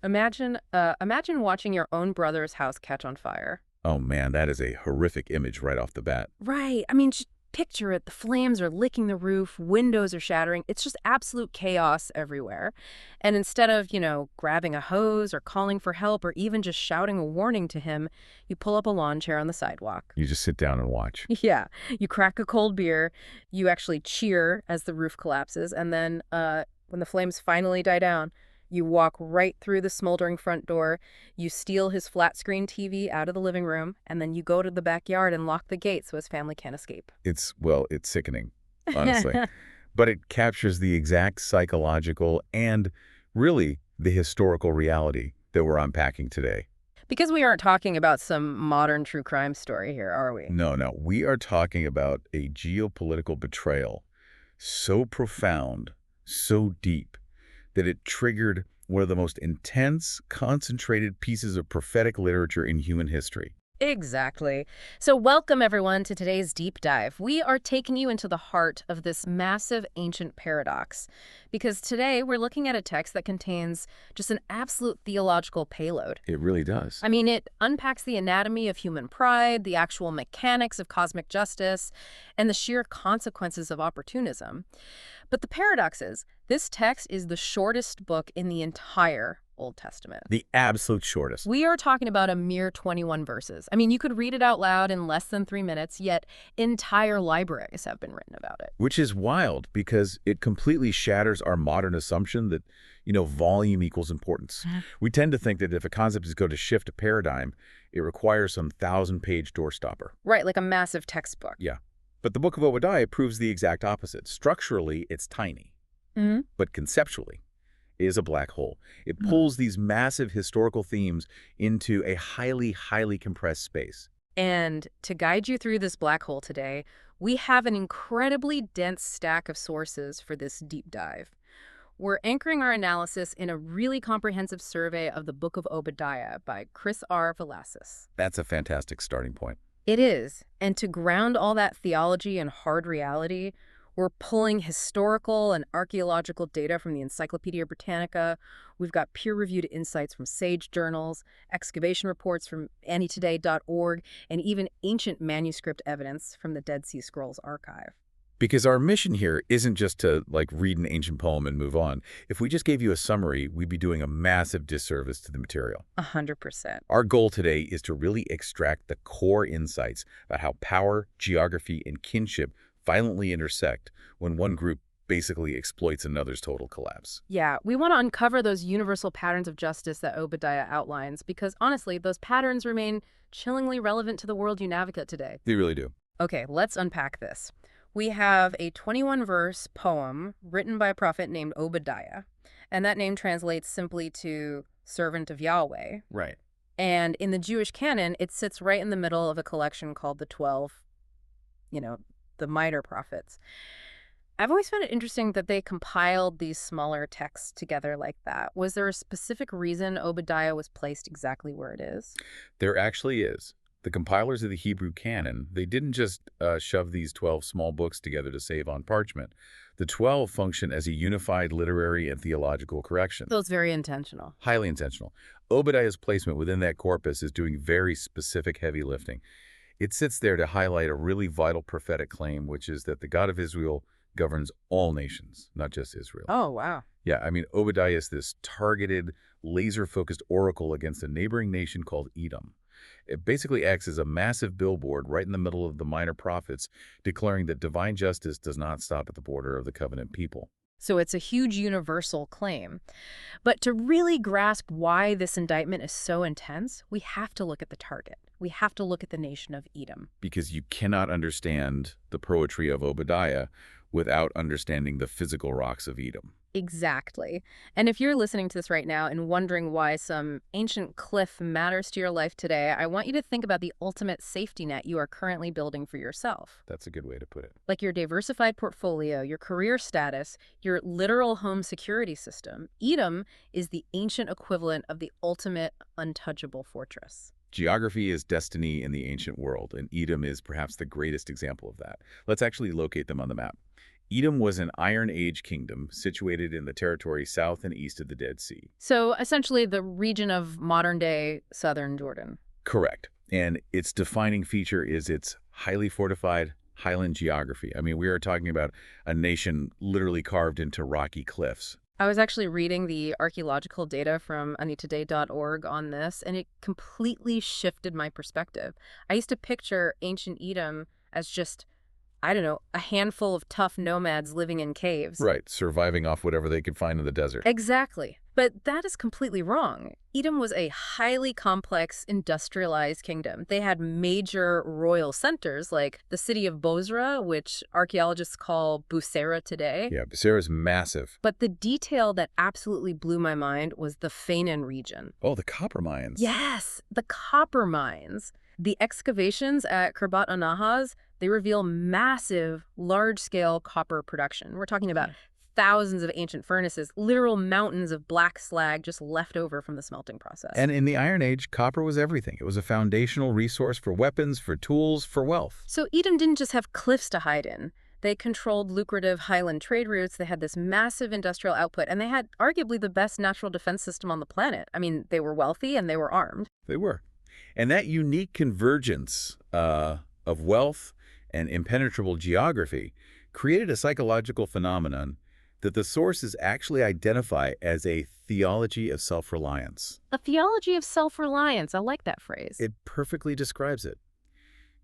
Imagine watching your own brother's house catch on fire. Oh man, that is a horrific image right off the bat. Right. I mean, just picture it. The flames are licking the roof, windows are shattering. It's just absolute chaos everywhere. And instead of, grabbing a hose or calling for help or even just shouting a warning to him, you pull up a lawn chair on the sidewalk. You just sit down and watch. Yeah. You crack a cold beer. You actually cheer as the roof collapses. And then when the flames finally die down, you walk right through the smoldering front door, you steal his flat-screen TV out of the living room, and then you go to the backyard and lock the gate so his family can't escape. It's sickening, honestly. But it captures the exact psychological and really the historical reality that we're unpacking today. Because we aren't talking about some modern true crime story here, are we? No, no, we are talking about a geopolitical betrayal so profound, so deep, that it triggered one of the most intense, concentrated pieces of prophetic literature in human history. Exactly. So welcome, everyone, to today's deep dive. We are taking you into the heart of this massive ancient paradox, because today we're looking at a text that contains just an absolute theological payload. It really does. I mean, it unpacks the anatomy of human pride, the actual mechanics of cosmic justice, and the sheer consequences of opportunism. But the paradox is, this text is the shortest book in the entire Old Testament. The absolute shortest. We are talking about a mere 21 verses. I mean, you could read it out loud in less than 3 minutes, yet entire libraries have been written about it. Which is wild because it completely shatters our modern assumption that, volume equals importance. We tend to think that if a concept is going to shift a paradigm, it requires some 1,000-page doorstopper. Right, like a massive textbook. Yeah. But the Book of Obadiah proves the exact opposite. Structurally, it's tiny. But conceptually, it is a black hole. It pulls these massive historical themes into a highly, highly compressed space. And to guide you through this black hole today, we have an incredibly dense stack of sources for this deep dive. We're anchoring our analysis in a really comprehensive survey of the Book of Obadiah by Chris R. Valasis. That's a fantastic starting point. It is. And to ground all that theology and hard reality, we're pulling historical and archaeological data from the Encyclopedia Britannica. We've got peer-reviewed insights from Sage journals, excavation reports from anytoday.org, and even ancient manuscript evidence from the Dead Sea Scrolls archive. Because our mission here isn't just to, read an ancient poem and move on. If we just gave you a summary, we'd be doing a massive disservice to the material. 100%. Our goal today is to really extract the core insights about how power, geography, and kinship violently intersect when one group basically exploits another's total collapse. Yeah, we want to uncover those universal patterns of justice that Obadiah outlines because, honestly, those patterns remain chillingly relevant to the world you navigate today. They really do. Okay, let's unpack this. We have a 21-verse poem written by a prophet named Obadiah, and that name translates simply to servant of Yahweh. Right. And in the Jewish canon, it sits right in the middle of a collection called the 12, the minor prophets. I've always found it interesting that they compiled these smaller texts together like that. Was there a specific reason Obadiah was placed exactly where it is? There actually is. The compilers of the Hebrew canon, they didn't just shove these 12 small books together to save on parchment. The 12 function as a unified literary and theological correction. So it's very intentional. Highly intentional. Obadiah's placement within that corpus is doing very specific heavy lifting. It sits there to highlight a really vital prophetic claim, which is that the God of Israel governs all nations, not just Israel. Oh, wow. Yeah, I mean, Obadiah is this targeted, laser-focused oracle against a neighboring nation called Edom. It basically acts as a massive billboard right in the middle of the minor prophets, declaring that divine justice does not stop at the border of the covenant people. So it's a huge universal claim. But to really grasp why this indictment is so intense, we have to look at the target. We have to look at the nation of Edom. Because you cannot understand the poetry of Obadiah without understanding the physical rocks of Edom. Exactly. And if you're listening to this right now and wondering why some ancient cliff matters to your life today, I want you to think about the ultimate safety net you are currently building for yourself. That's a good way to put it. Like your diversified portfolio, your career status, your literal home security system. Edom is the ancient equivalent of the ultimate untouchable fortress. Geography is destiny in the ancient world, and Edom is perhaps the greatest example of that. Let's actually locate them on the map. Edom was an Iron Age kingdom situated in the territory south and east of the Dead Sea. So essentially the region of modern-day southern Jordan. Correct. And its defining feature is its highly fortified highland geography. I mean, we are talking about a nation literally carved into rocky cliffs. I was actually reading the archaeological data from anitoday.org on this, and it completely shifted my perspective. I used to picture ancient Edom as just, I don't know, a handful of tough nomads living in caves. Right, surviving off whatever they could find in the desert. Exactly. But that is completely wrong. Edom was a highly complex, industrialized kingdom. They had major royal centers like the city of Bozrah, which archaeologists call Busera today. Yeah, Becerra's massive. But the detail that absolutely blew my mind was the Fainan region. Oh, the copper mines. Yes, the copper mines. The excavations at Kerbat Anahaz, they reveal massive, large-scale copper production. We're talking about thousands of ancient furnaces, literal mountains of black slag just left over from the smelting process. And in the Iron Age, copper was everything. It was a foundational resource for weapons, for tools, for wealth. So Edom didn't just have cliffs to hide in. They controlled lucrative highland trade routes. They had this massive industrial output, and they had arguably the best natural defense system on the planet. I mean, they were wealthy and they were armed. They were. And that unique convergence of wealth and impenetrable geography created a psychological phenomenon that the sources actually identify as a theology of self-reliance. A theology of self-reliance. I like that phrase. It perfectly describes it.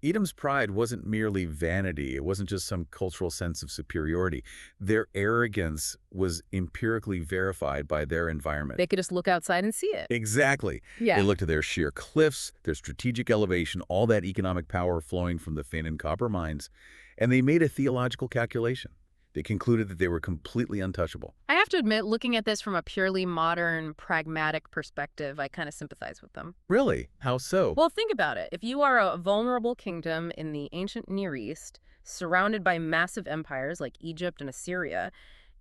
Edom's pride wasn't merely vanity. It wasn't just some cultural sense of superiority. Their arrogance was empirically verified by their environment. They could just look outside and see it. Exactly. Yeah. They looked at their sheer cliffs, their strategic elevation, all that economic power flowing from the Fainan copper mines, and they made a theological calculation. They concluded that they were completely untouchable. I have to admit, looking at this from a purely modern, pragmatic perspective, I kind of sympathize with them. Really? How so? Well, think about it. If you are a vulnerable kingdom in the ancient Near East, surrounded by massive empires like Egypt and Assyria,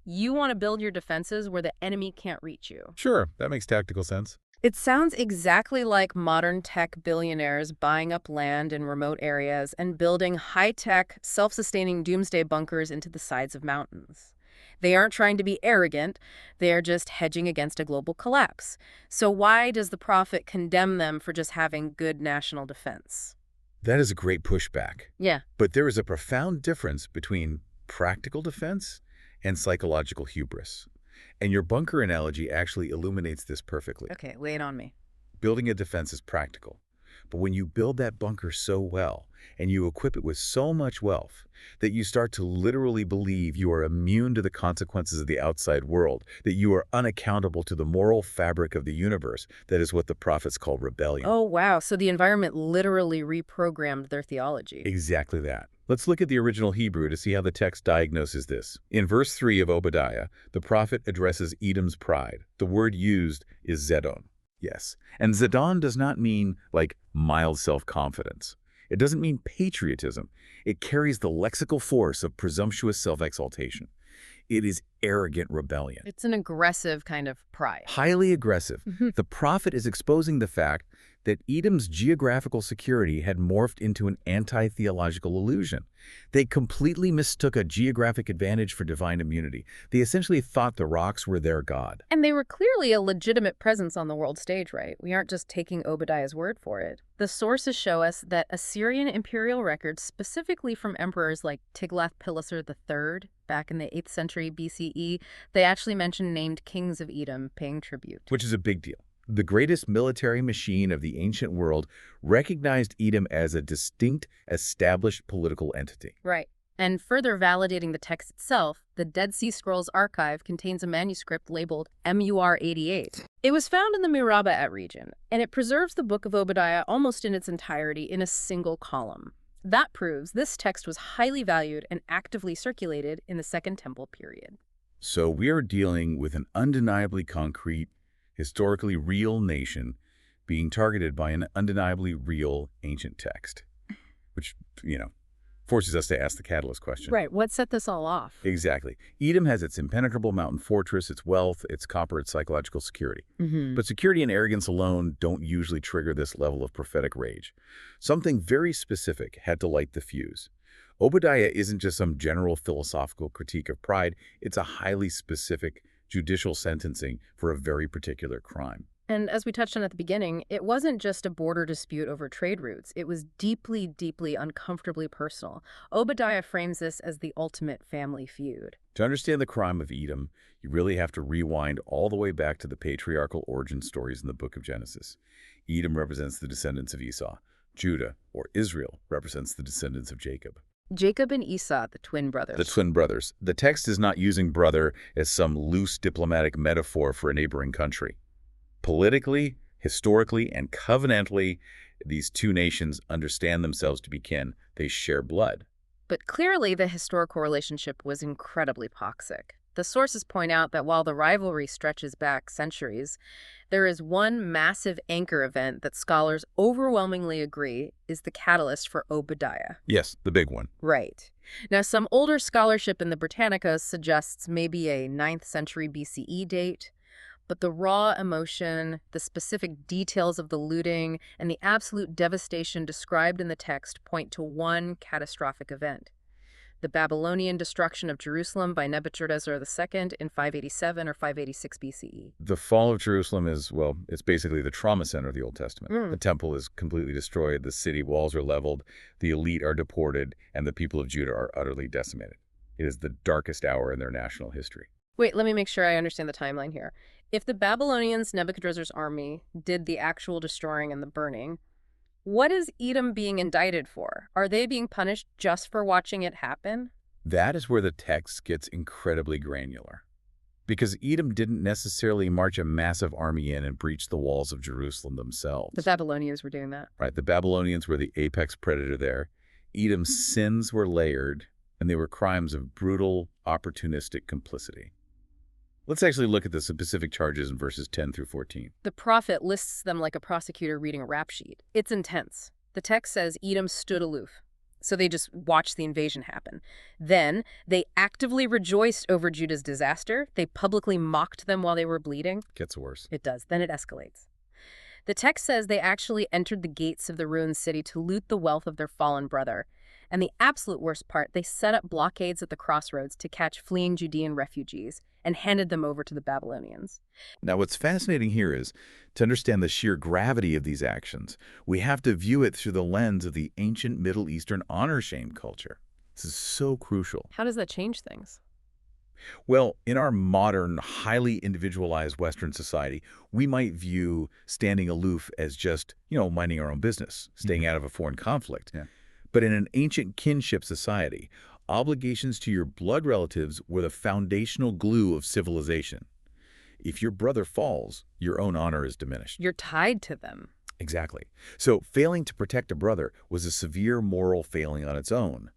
you want to build your defenses where the enemy can't reach you. Sure, that makes tactical sense. It sounds exactly like modern tech billionaires buying up land in remote areas and building high-tech, self-sustaining doomsday bunkers into the sides of mountains. They aren't trying to be arrogant, they are just hedging against a global collapse. So why does the prophet condemn them for just having good national defense? That is a great pushback. Yeah. But there is a profound difference between practical defense and psychological hubris. And your bunker analogy actually illuminates this perfectly. Okay, lay it on me. Building a defense is practical. But when you build that bunker so well, and you equip it with so much wealth, that you start to literally believe you are immune to the consequences of the outside world, that you are unaccountable to the moral fabric of the universe, that is what the prophets call rebellion. Oh, wow. So the environment literally reprogrammed their theology. Exactly that. Let's look at the original Hebrew to see how the text diagnoses this. In verse 3 of Obadiah, the prophet addresses Edom's pride. The word used is zedon. Yes. And zedon does not mean like mild self-confidence. It doesn't mean patriotism. It carries the lexical force of presumptuous self-exaltation. It is arrogant rebellion. It's an aggressive kind of pride. Highly aggressive. The prophet is exposing the fact that Edom's geographical security had morphed into an anti-theological illusion. They completely mistook a geographic advantage for divine immunity. They essentially thought the rocks were their god. And they were clearly a legitimate presence on the world stage, right? We aren't just taking Obadiah's word for it. The sources show us that Assyrian imperial records, specifically from emperors like Tiglath-Pileser III, back in the 8th century BCE, they actually mention named kings of Edom paying tribute. Which is a big deal. The greatest military machine of the ancient world recognized Edom as a distinct, established political entity. Right. And further validating the text itself, the Dead Sea Scrolls archive contains a manuscript labeled MUR-88. It was found in the Miraba'at region, and it preserves the book of Obadiah almost in its entirety in a single column. That proves this text was highly valued and actively circulated in the Second Temple period. So we are dealing with an undeniably concrete, historically real nation being targeted by an undeniably real ancient text, which, forces us to ask the catalyst question. Right. What set this all off? Exactly. Edom has its impenetrable mountain fortress, its wealth, its copper, its psychological security. But security and arrogance alone don't usually trigger this level of prophetic rage. Something very specific had to light the fuse. Obadiah isn't just some general philosophical critique of pride, it's a highly specific judicial sentencing for a very particular crime. And as we touched on at the beginning, it wasn't just a border dispute over trade routes. It was deeply, deeply uncomfortably personal. Obadiah frames this as the ultimate family feud. To understand the crime of Edom, you really have to rewind all the way back to the patriarchal origin stories in the book of Genesis. Edom represents the descendants of Esau. Judah, or Israel, represents the descendants of Jacob. Jacob and Esau, the twin brothers. The twin brothers. The text is not using brother as some loose diplomatic metaphor for a neighboring country. Politically, historically, and covenantally, these two nations understand themselves to be kin. They share blood. But clearly, the historical relationship was incredibly toxic. The sources point out that while the rivalry stretches back centuries, there is one massive anchor event that scholars overwhelmingly agree is the catalyst for Obadiah. Yes, the big one. Right. Now, some older scholarship in the Britannica suggests maybe a 9th century BCE date, but the raw emotion, the specific details of the looting, and the absolute devastation described in the text point to one catastrophic event: the Babylonian destruction of Jerusalem by Nebuchadnezzar II in 587 or 586 BCE. The fall of Jerusalem is, well, it's basically the trauma center of the Old Testament. The temple is completely destroyed, the city walls are leveled, the elite are deported, and the people of Judah are utterly decimated. It is the darkest hour in their national history. Wait, let me make sure I understand the timeline here. If the Babylonians, Nebuchadnezzar's army, did the actual destroying and the burning, what is Edom being indicted for? Are they being punished just for watching it happen? That is where the text gets incredibly granular. Because Edom didn't necessarily march a massive army in and breach the walls of Jerusalem themselves. The Babylonians were doing that. Right, the Babylonians were the apex predator there. Edom's sins were layered, and they were crimes of brutal, opportunistic complicity. Let's actually look at the specific charges in verses 10 through 14. The prophet lists them like a prosecutor reading a rap sheet. It's intense. The text says Edom stood aloof, so they just watched the invasion happen. Then they actively rejoiced over Judah's disaster. They publicly mocked them while they were bleeding. Gets worse. It does. Then it escalates. The text says they actually entered the gates of the ruined city to loot the wealth of their fallen brother. And the absolute worst part, they set up blockades at the crossroads to catch fleeing Judean refugees and handed them over to the Babylonians. Now, what's fascinating here is, to understand the sheer gravity of these actions, we have to view it through the lens of the ancient Middle Eastern honor-shame culture. This is so crucial. How does that change things? Well, in our modern, highly individualized Western society, we might view standing aloof as just, minding our own business, staying out of a foreign conflict. Yeah. But in an ancient kinship society, obligations to your blood relatives were the foundational glue of civilization. If your brother falls, your own honor is diminished. You're tied to them. Exactly. So failing to protect a brother was a severe moral failing on its own,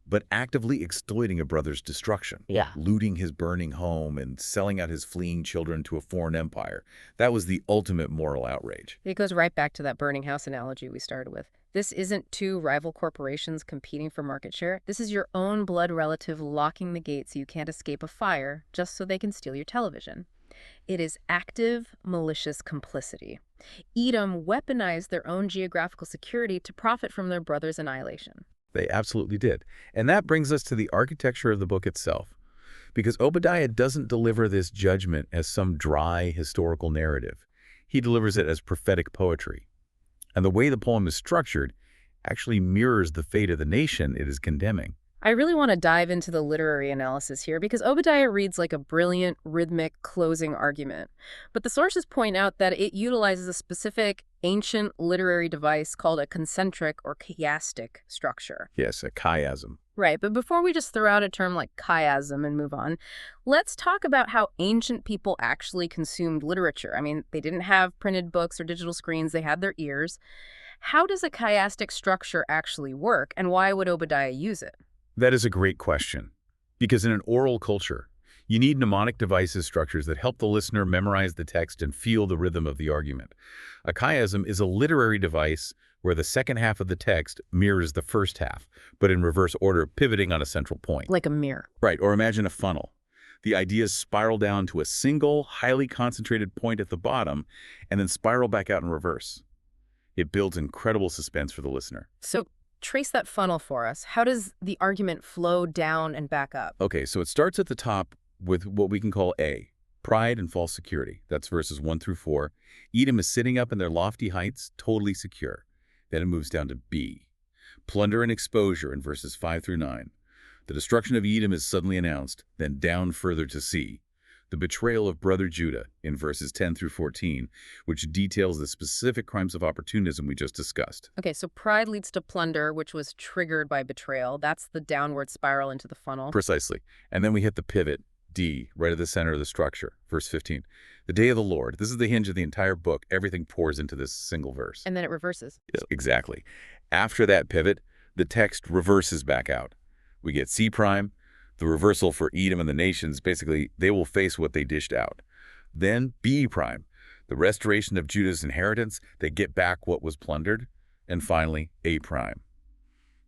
but actively exploiting a brother's destruction, looting his burning home and selling out his fleeing children to a foreign empire. That was the ultimate moral outrage. It goes right back to that burning house analogy we started with. This isn't two rival corporations competing for market share. This is your own blood relative locking the gate so you can't escape a fire just so they can steal your television. It is active, malicious complicity. Edom weaponized their own geographical security to profit from their brother's annihilation. They absolutely did. And that brings us to the architecture of the book itself. Because Obadiah doesn't deliver this judgment as some dry historical narrative. He delivers it as prophetic poetry. And the way the poem is structured actually mirrors the fate of the nation it is condemning. I really want to dive into the literary analysis here because Obadiah reads like a brilliant, rhythmic closing argument. But the sources point out that it utilizes a specific ancient literary device called a concentric or chiastic structure. Yes, a chiasm. Right, but before we just throw out a term like chiasm and move on, let's talk about how ancient people actually consumed literature. I mean, they didn't have printed books or digital screens, they had their ears. How does a chiastic structure actually work, and why would Obadiah use it? That is a great question. Because in an oral culture, you need mnemonic devices structures that help the listener memorize the text and feel the rhythm of the argument. A chiasm is a literary device where the second half of the text mirrors the first half, but in reverse order, pivoting on a central point. Like a mirror. Right, or imagine a funnel. The ideas spiral down to a single, highly concentrated point at the bottom, and then spiral back out in reverse. It builds incredible suspense for the listener. So Trace that funnel for us. How does the argument flow down and back up? Okay, so it starts at the top with what we can call A, pride and false security. That's verses 1 through 4. Edom is sitting up in their lofty heights, totally secure. Then it moves down to B, plunder and exposure in verses 5 through 9. The destruction of Edom is suddenly announced, then down further to C, the betrayal of brother Judah in verses 10 through 14, which details the specific crimes of opportunism we just discussed. Okay, so pride leads to plunder, which was triggered by betrayal. That's the downward spiral into the funnel. Precisely. And then we hit the pivot, D, right at the center of the structure, verse 15. The day of the Lord. This is the hinge of the entire book. Everything pours into this single verse. And then it reverses. Yes, exactly. After that pivot, the text reverses back out. We get C prime, the reversal for Edom and the nations. Basically, they will face what they dished out. Then B prime, the restoration of Judah's inheritance. They get back what was plundered. And finally, A prime.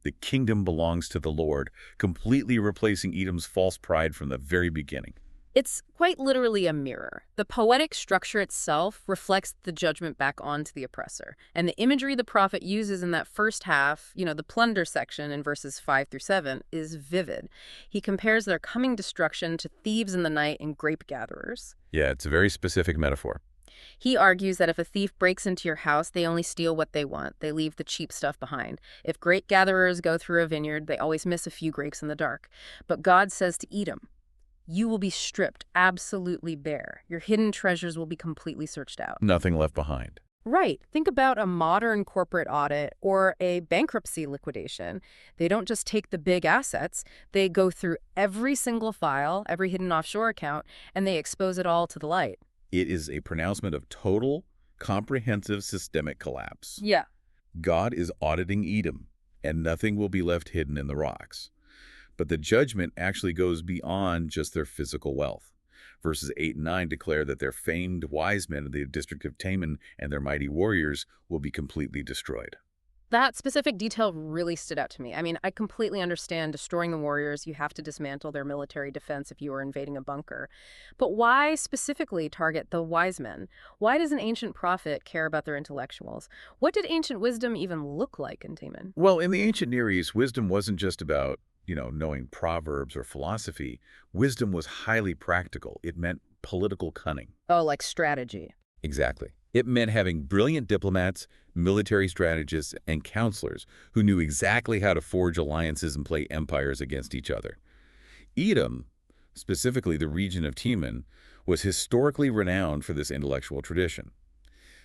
The kingdom belongs to the Lord, completely replacing Edom's false pride from the very beginning. It's quite literally a mirror. The poetic structure itself reflects the judgment back onto the oppressor. And the imagery the prophet uses in that first half, the plunder section in verses 5 through 7, is vivid. He compares their coming destruction to thieves in the night and grape gatherers. Yeah, it's a very specific metaphor. He argues that if a thief breaks into your house, they only steal what they want. They leave the cheap stuff behind. If grape gatherers go through a vineyard, they always miss a few grapes in the dark. But God says to Edom, you will be stripped absolutely bare. Your hidden treasures will be completely searched out. Nothing left behind. Right. Think about a modern corporate audit or a bankruptcy liquidation. They don't just take the big assets. They go through every single file, every hidden offshore account, and they expose it all to the light. It is a pronouncement of total, comprehensive systemic collapse. Yeah. God is auditing Edom, and nothing will be left hidden in the rocks. But the judgment actually goes beyond just their physical wealth. Verses 8 and 9 declare that their famed wise men of the district of Teman and their mighty warriors will be completely destroyed. That specific detail really stood out to me. I mean, I completely understand destroying the warriors. You have to dismantle their military defense if you are invading a bunker. But why specifically target the wise men? Why does an ancient prophet care about their intellectuals? What did ancient wisdom even look like in Teman? Well, in the ancient Near East, wisdom wasn't just about knowing proverbs or philosophy. Wisdom was highly practical. It meant political cunning. Oh, like strategy. Exactly. It meant having brilliant diplomats, military strategists, and counselors who knew exactly how to forge alliances and play empires against each other. Edom, specifically the region of Teman, was historically renowned for this intellectual tradition.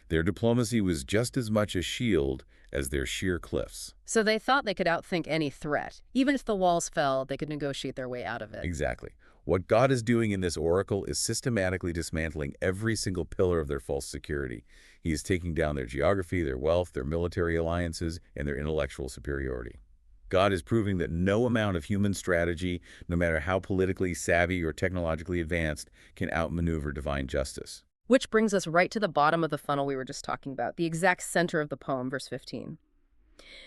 Their diplomacy was just as much a shield as their sheer cliffs. So they thought they could outthink any threat. Even if the walls fell, they could negotiate their way out of it. Exactly. What God is doing in this oracle is systematically dismantling every single pillar of their false security. He is taking down their geography, their wealth, their military alliances, and their intellectual superiority. God is proving that no amount of human strategy, no matter how politically savvy or technologically advanced, can outmaneuver divine justice. Which brings us right to the bottom of the funnel we were just talking about, the exact center of the poem, verse 15.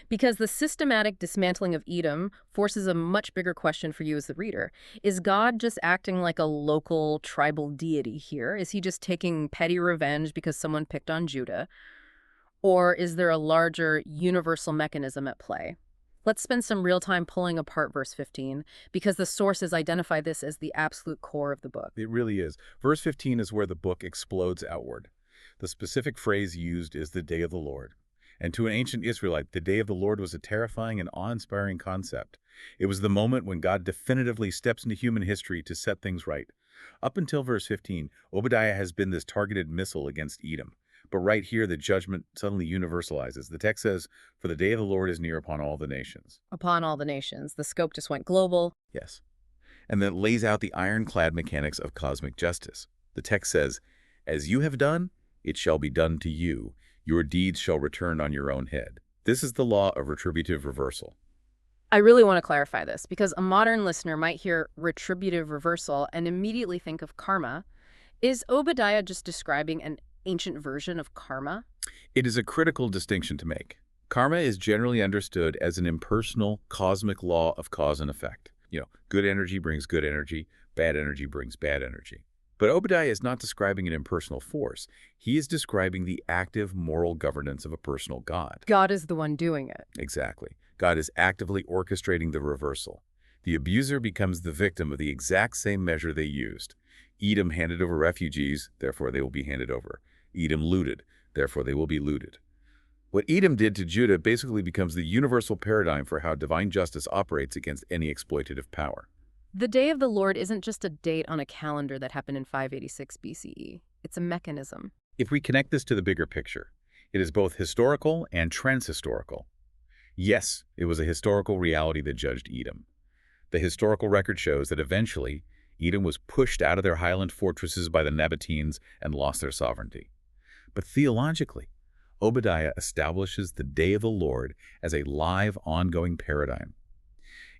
Because the systematic dismantling of Edom forces a much bigger question for you as the reader. Is God just acting like a local tribal deity here? Is he just taking petty revenge because someone picked on Judah? Or is there a larger universal mechanism at play? Let's spend some real time pulling apart verse 15, because the sources identify this as the absolute core of the book. It really is. Verse 15 is where the book explodes outward. The specific phrase used is the day of the Lord. And to an ancient Israelite, the day of the Lord was a terrifying and awe-inspiring concept. It was the moment when God definitively steps into human history to set things right. Up until verse 15, Obadiah has been this targeted missile against Edom. But right here, the judgment suddenly universalizes. The text says, "For the day of the Lord is near upon all the nations." Upon all the nations. The scope just went global. Yes. And then it lays out the ironclad mechanics of cosmic justice. The text says, "As you have done, it shall be done to you. Your deeds shall return on your own head." This is the law of retributive reversal. I really want to clarify this, because a modern listener might hear retributive reversal and immediately think of karma. Is Obadiah just describing an ancient version of karma? It is a critical distinction to make. Karma is generally understood as an impersonal, cosmic law of cause and effect. Good energy brings good energy, bad energy brings bad energy. But Obadiah is not describing an impersonal force. He is describing the active moral governance of a personal God. God is the one doing it. Exactly. God is actively orchestrating the reversal. The abuser becomes the victim of the exact same measure they used. Edom handed over refugees, therefore they will be handed over. Edom looted, therefore they will be looted. What Edom did to Judah basically becomes the universal paradigm for how divine justice operates against any exploitative power. The day of the Lord isn't just a date on a calendar that happened in 586 BCE. It's a mechanism. If we connect this to the bigger picture, it is both historical and transhistorical. Yes, it was a historical reality that judged Edom. The historical record shows that eventually, Edom was pushed out of their highland fortresses by the Nabateans and lost their sovereignty. But theologically, Obadiah establishes the day of the Lord as a live, ongoing paradigm.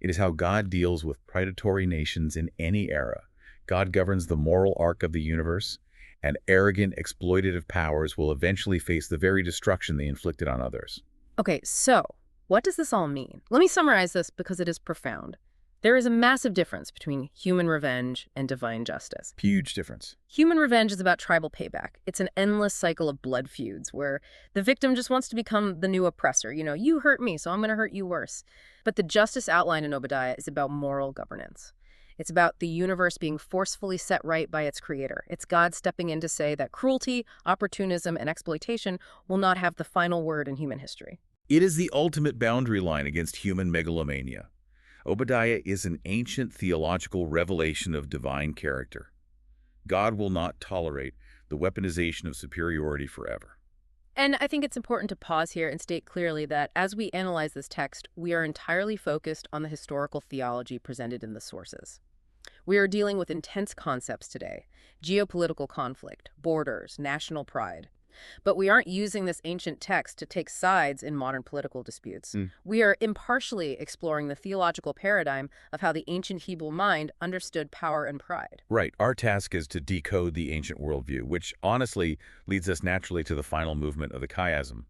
It is how God deals with predatory nations in any era. God governs the moral arc of the universe, and arrogant, exploitative powers will eventually face the very destruction they inflicted on others. Okay, so what does this all mean? Let me summarize this because it is profound. There is a massive difference between human revenge and divine justice. Huge difference. Human revenge is about tribal payback. It's an endless cycle of blood feuds where the victim just wants to become the new oppressor. You know, you hurt me, so I'm going to hurt you worse. But the justice outlined in Obadiah is about moral governance. It's about the universe being forcefully set right by its creator. It's God stepping in to say that cruelty, opportunism, and exploitation will not have the final word in human history. It is the ultimate boundary line against human megalomania. Obadiah is an ancient theological revelation of divine character. God will not tolerate the weaponization of superiority forever. And I think it's important to pause here and state clearly that as we analyze this text, we are entirely focused on the historical theology presented in the sources. We are dealing with intense concepts today: geopolitical conflict, borders, national pride. But we aren't using this ancient text to take sides in modern political disputes. We are impartially exploring the theological paradigm of how the ancient Hebrew mind understood power and pride. Right. Our task is to decode the ancient worldview, which honestly leads us naturally to the final movement of the chiasm.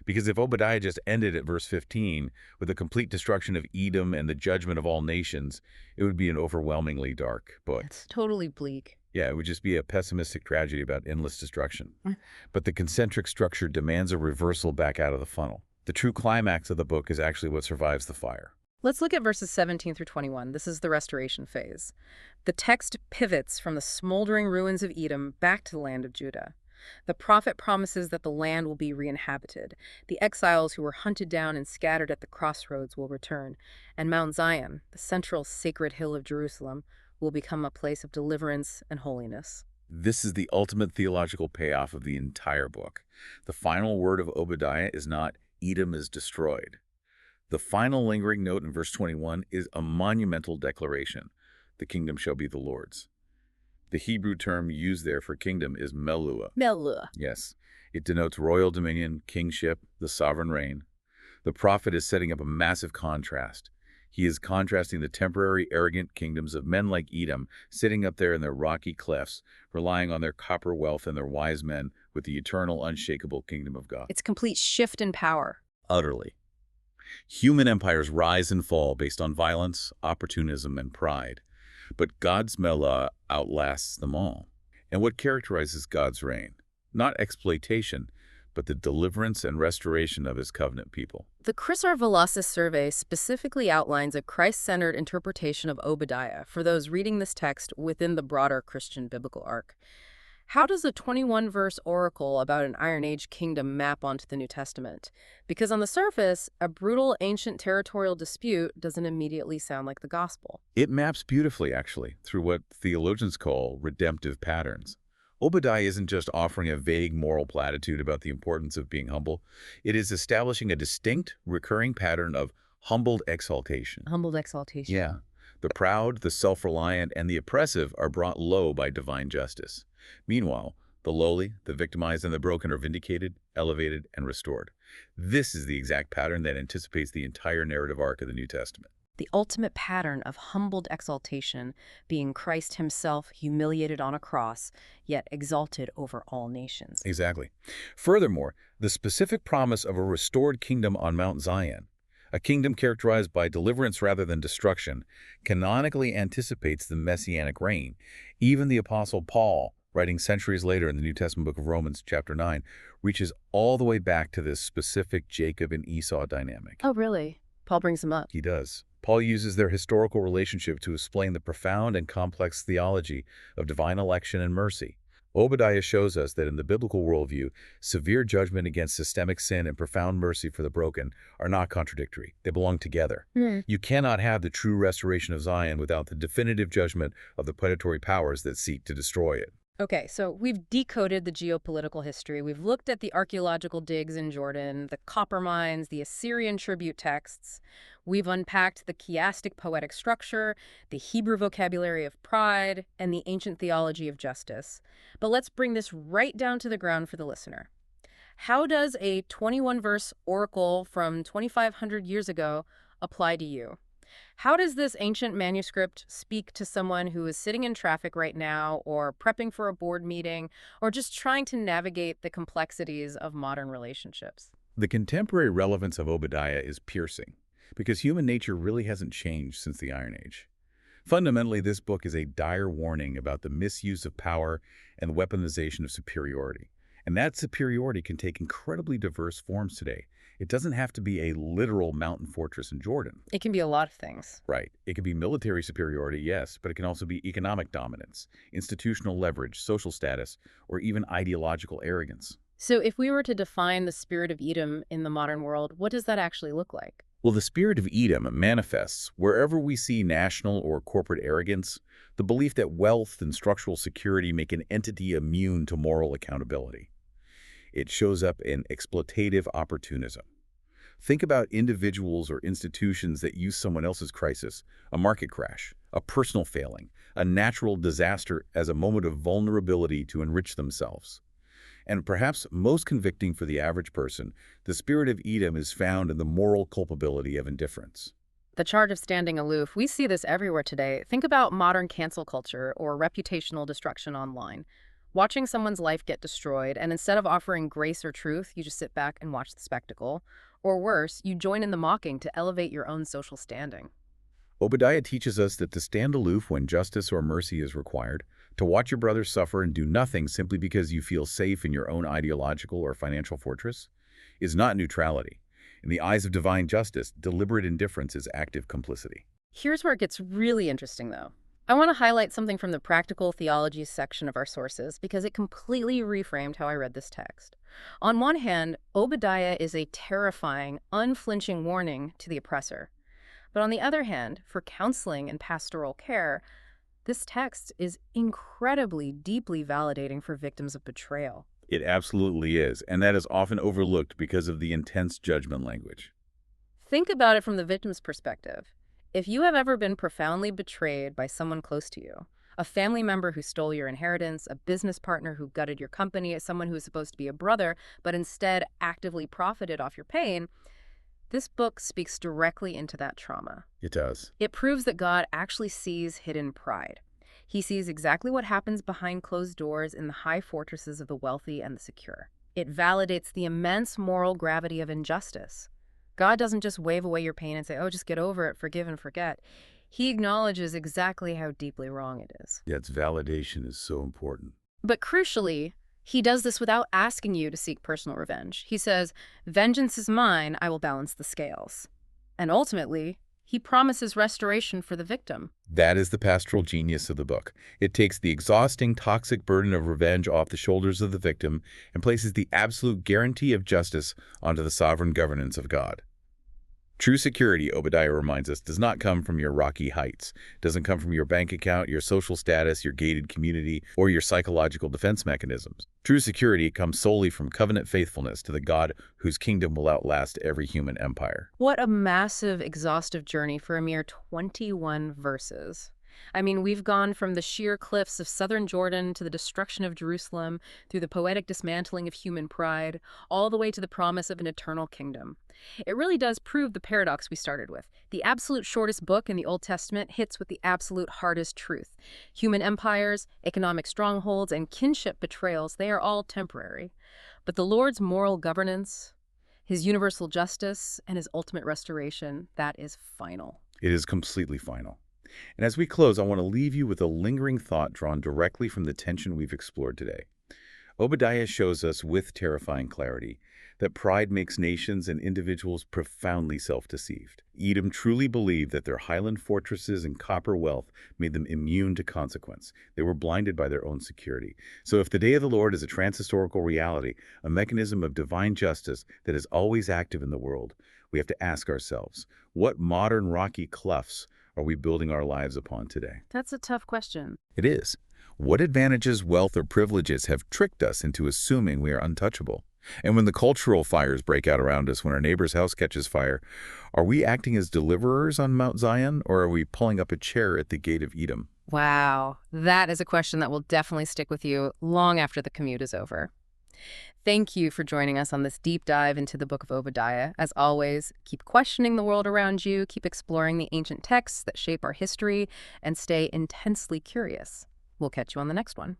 Because if Obadiah just ended at verse 15 with the complete destruction of Edom and the judgment of all nations, it would be an overwhelmingly dark book. It's totally bleak. Yeah, it would just be a pessimistic tragedy about endless destruction. But the concentric structure demands a reversal back out of the funnel. The true climax of the book is actually what survives the fire. Let's look at verses 17 through 21. This is the restoration phase. The text pivots from the smoldering ruins of Edom back to the land of Judah. The prophet promises that the land will be re-inhabited. The exiles who were hunted down and scattered at the crossroads will return, and Mount Zion, the central sacred hill of Jerusalem, will become a place of deliverance and holiness. This is the ultimate theological payoff of the entire book. The final word of Obadiah is not, Edom is destroyed. The final lingering note in verse 21 is a monumental declaration. The kingdom shall be the Lord's. The Hebrew term used there for kingdom is melua. Melua. Yes. It denotes royal dominion, kingship, the sovereign reign. The prophet is setting up a massive contrast. He is contrasting the temporary, arrogant kingdoms of men like Edom, sitting up there in their rocky clefts, relying on their copper wealth and their wise men, with the eternal, unshakable kingdom of God. It's a complete shift in power. Utterly. Human empires rise and fall based on violence, opportunism, and pride. But God's Melah outlasts them all. And what characterizes God's reign? Not exploitation, but the deliverance and restoration of his covenant people. The Chrisar Velasquez survey specifically outlines a Christ-centered interpretation of Obadiah for those reading this text within the broader Christian biblical arc. How does a 21-verse oracle about an Iron Age kingdom map onto the New Testament? Because on the surface, a brutal ancient territorial dispute doesn't immediately sound like the gospel. It maps beautifully, actually, through what theologians call redemptive patterns. Obadiah isn't just offering a vague moral platitude about the importance of being humble. It is establishing a distinct, recurring pattern of humbled exaltation. Humbled exaltation. Yeah. The proud, the self-reliant, and the oppressive are brought low by divine justice. Meanwhile, the lowly, the victimized, and the broken are vindicated, elevated, and restored. This is the exact pattern that anticipates the entire narrative arc of the New Testament. The ultimate pattern of humbled exaltation being Christ himself humiliated on a cross, yet exalted over all nations. Exactly. Furthermore, the specific promise of a restored kingdom on Mount Zion, a kingdom characterized by deliverance rather than destruction, canonically anticipates the messianic reign. Even the Apostle Paul, writing centuries later in the New Testament book of Romans, chapter 9, reaches all the way back to this specific Jacob and Esau dynamic. Oh, really? Paul brings them up. He does. Paul uses their historical relationship to explain the profound and complex theology of divine election and mercy. Obadiah shows us that in the biblical worldview, severe judgment against systemic sin and profound mercy for the broken are not contradictory. They belong together. You cannot have the true restoration of Zion without the definitive judgment of the predatory powers that seek to destroy it. Okay, so we've decoded the geopolitical history. We've looked at the archaeological digs in Jordan, the copper mines, the Assyrian tribute texts. We've unpacked the chiastic poetic structure, the Hebrew vocabulary of pride, and the ancient theology of justice. But let's bring this right down to the ground for the listener. How does a 21-verse oracle from 2,500 years ago apply to you? How does this ancient manuscript speak to someone who is sitting in traffic right now, or prepping for a board meeting, or just trying to navigate the complexities of modern relationships? The contemporary relevance of Obadiah is piercing, because human nature really hasn't changed since the Iron Age. Fundamentally, this book is a dire warning about the misuse of power and the weaponization of superiority. And that superiority can take incredibly diverse forms today. It doesn't have to be a literal mountain fortress in Jordan. It can be a lot of things. Right. It can be military superiority, yes, but it can also be economic dominance, institutional leverage, social status, or even ideological arrogance. So if we were to define the spirit of Edom in the modern world, what does that actually look like? Well, the spirit of Edom manifests wherever we see national or corporate arrogance, the belief that wealth and structural security make an entity immune to moral accountability. It shows up in exploitative opportunism. Think about individuals or institutions that use someone else's crisis, a market crash, a personal failing, a natural disaster as a moment of vulnerability to enrich themselves. And perhaps most convicting for the average person, the spirit of Edom is found in the moral culpability of indifference. The charge of standing aloof, we see this everywhere today. Think about modern cancel culture or reputational destruction online. Watching someone's life get destroyed, and instead of offering grace or truth, you just sit back and watch the spectacle. Or worse, you join in the mocking to elevate your own social standing. Obadiah teaches us that to stand aloof when justice or mercy is required, to watch your brother suffer and do nothing simply because you feel safe in your own ideological or financial fortress, is not neutrality. In the eyes of divine justice, deliberate indifference is active complicity. Here's where it gets really interesting, though. I want to highlight something from the practical theology section of our sources because it completely reframed how I read this text. On one hand, Obadiah is a terrifying, unflinching warning to the oppressor. But on the other hand, for counseling and pastoral care, this text is incredibly deeply validating for victims of betrayal. It absolutely is, and that is often overlooked because of the intense judgment language. Think about it from the victim's perspective. If you have ever been profoundly betrayed by someone close to you, a family member who stole your inheritance, a business partner who gutted your company, someone who is supposed to be a brother, but instead actively profited off your pain, this book speaks directly into that trauma. It does. It proves that God actually sees hidden pride. He sees exactly what happens behind closed doors in the high fortresses of the wealthy and the secure. It validates the immense moral gravity of injustice. God doesn't just wave away your pain and say, oh, just get over it, forgive and forget. He acknowledges exactly how deeply wrong it is. That's validation is so important. But crucially, he does this without asking you to seek personal revenge. He says, vengeance is mine, I will balance the scales. And ultimately, he promises restoration for the victim. That is the pastoral genius of the book. It takes the exhausting, toxic burden of revenge off the shoulders of the victim and places the absolute guarantee of justice onto the sovereign governance of God. True security, Obadiah reminds us, does not come from your rocky heights. It doesn't come from your bank account, your social status, your gated community, or your psychological defense mechanisms. True security comes solely from covenant faithfulness to the God whose kingdom will outlast every human empire. What a massive, exhaustive journey for a mere 21 verses. I mean, we've gone from the sheer cliffs of southern Jordan to the destruction of Jerusalem, through the poetic dismantling of human pride, all the way to the promise of an eternal kingdom. It really does prove the paradox we started with. The absolute shortest book in the Old Testament hits with the absolute hardest truth. Human empires, economic strongholds, and kinship betrayals, they are all temporary. But the Lord's moral governance, his universal justice, and his ultimate restoration, that is final. It is completely final. And as we close, I want to leave you with a lingering thought drawn directly from the tension we've explored today. Obadiah shows us with terrifying clarity that pride makes nations and individuals profoundly self-deceived. Edom truly believed that their highland fortresses and copper wealth made them immune to consequence. They were blinded by their own security. So if the day of the Lord is a transhistorical reality, a mechanism of divine justice that is always active in the world, we have to ask ourselves, what modern rocky cloughs are we building our lives upon today? That's a tough question. It is. What advantages, wealth, or privileges have tricked us into assuming we are untouchable? And when the cultural fires break out around us, when our neighbor's house catches fire, are we acting as deliverers on Mount Zion, or are we pulling up a chair at the gate of Edom? Wow, that is a question that will definitely stick with you long after the commute is over. Thank you for joining us on this deep dive into the book of Obadiah. As always, keep questioning the world around you, keep exploring the ancient texts that shape our history, and stay intensely curious. We'll catch you on the next one.